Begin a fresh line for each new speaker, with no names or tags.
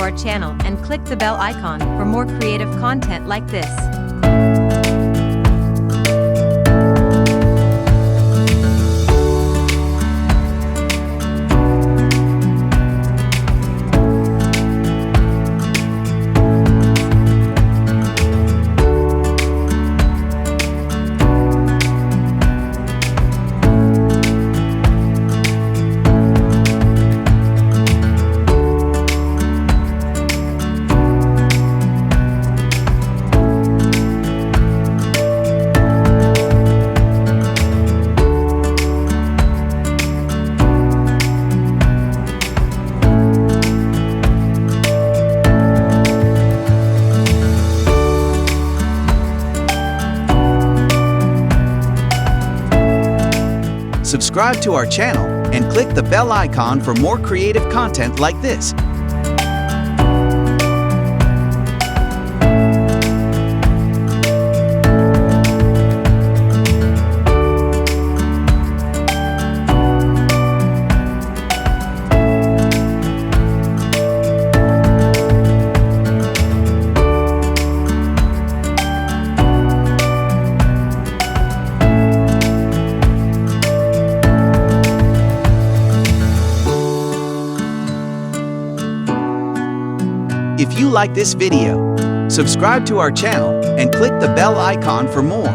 our channel and click the bell icon for more creative content like this.
Subscribe to our channel and click the bell icon for more creative content like this. If you like this video, subscribe to our channel and click the bell icon for more.